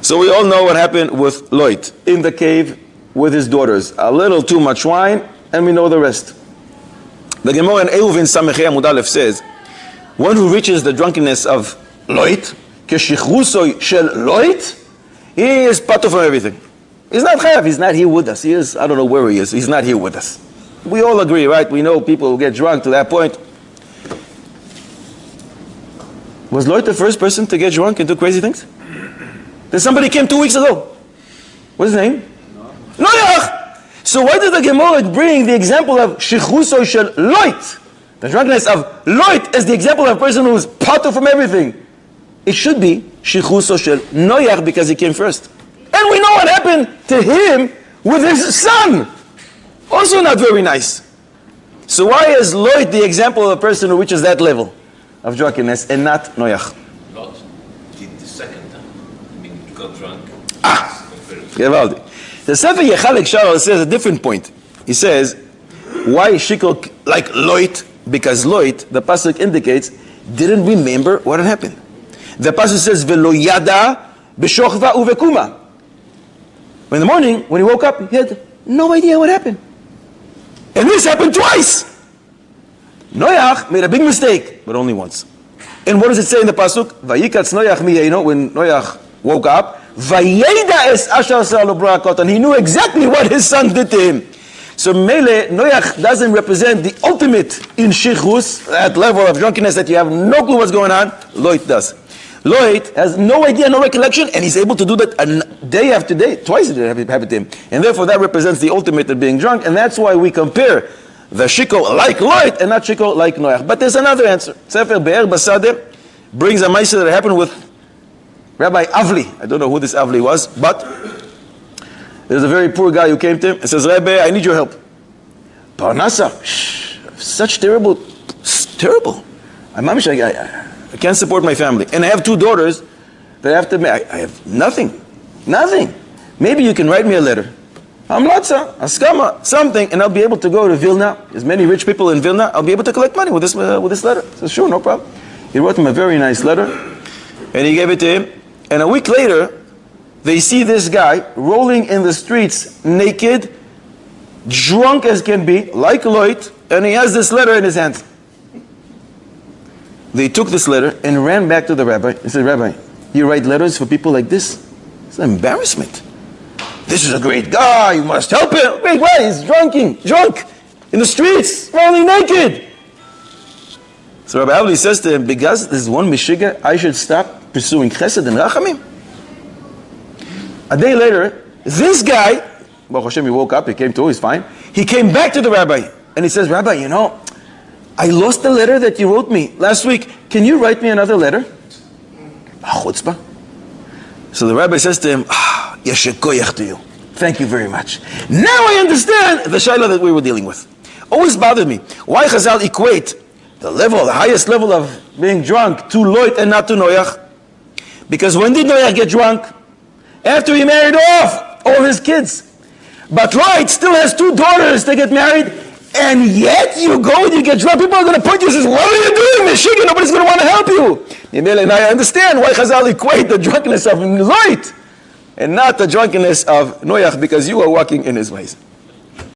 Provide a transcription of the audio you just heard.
So we all know what happened with Lot in the cave with his daughters. A little too much wine, and we know the rest. The Gemara in Euvin Samechei Amud Aleph says, one who reaches the drunkenness of Lot, keshichruso shel Lot, he is patur from everything. He's not chayav, he's not here with us. He is, I don't know where he is, he's not here with us. We all agree, right? We know people who get drunk to that point. Was Lot the first person to get drunk and do crazy things? Then somebody came 2 weeks ago. What's his name? Noach! So why did the Gemara bring the example of shichruso shel Lot? The drunkenness of Lot is the example of a person who is patur from everything. It should be shichruso shel Noach because he came first. And we know what happened to him with his son. Also not very nice. So why is Lot the example of a person who reaches that level of drunkenness and not Noach? Lot did the second time. I mean, he got drunk. Gevaldi. The Sefer Yechalek Shalom says a different point. He says, why Shikol like Lot? Because Lot, the pasuk indicates, didn't remember what had happened. The pasuk says, "Velo yada b'shochva uvekuma." In the morning, when he woke up, he had no idea what happened. And this happened twice. Noach made a big mistake, but only once. And what does it say in the pasuk? Vayikatz Noach miyeino, when Noach woke up, Vayeda es asher asa lo brakot, and he knew exactly what his son did to him. So Mele, Noach doesn't represent the ultimate in shichrus, that level of drunkenness that you have no clue what's going on. Lot does. Lot has no idea, no recollection, and he's able to do that day after day. Twice it happened to him. And therefore that represents the ultimate of being drunk, and that's why we compare the shikol like Lot and not shikol like Noach. But there's another answer. Sefer Be'er Basadeh brings a ma'aseh that happened with Rabbi Avli. I don't know who this Avli was, but there's a very poor guy who came to him and says, Rabbi, I need your help. Parnasa, such terrible. I can't support my family. And I have 2 daughters that I have to marry. I have nothing. Maybe you can write me a letter. Amlatza, askama, something, and I'll be able to go to Vilna. There's many rich people in Vilna. I'll be able to collect money with this letter. I said, sure, no problem. He wrote him a very nice letter, and he gave it to him. And a week later, they see this guy rolling in the streets naked, drunk as can be, like Lot, and he has this letter in his hand. They took this letter and ran back to the rabbi and said, Rabbi, you write letters for people like this? It's an embarrassment. This is a great guy, you must help him. Wait, why? He's drunk in the streets, rolling naked. So Rabbi Avli says to him, because this is one Meshiga, I should stop pursuing chesed and rachamim. A day later, this guy, Baruch Hashem, he woke up, he came to, he's fine. He came back to the rabbi, and he says, Rabbi, you know, I lost the letter that you wrote me last week. Can you write me another letter? Chutzpah. So the rabbi says to him, Yesher koyach to you. Thank you very much. Now I understand the shayla that we were dealing with. Always bothered me. Why Chazal equate the highest level of being drunk to Lot and not to Noach? Because when did Noach get drunk? After he married off all his kids. But Lot still has 2 daughters to get married, and yet you go and you get drunk. People are going to point to you and say, what are you doing, Meshiga? Nobody's going to want to help you. And I understand why Chazal equate the drunkenness of Lot and not the drunkenness of Noach, because you are walking in his ways.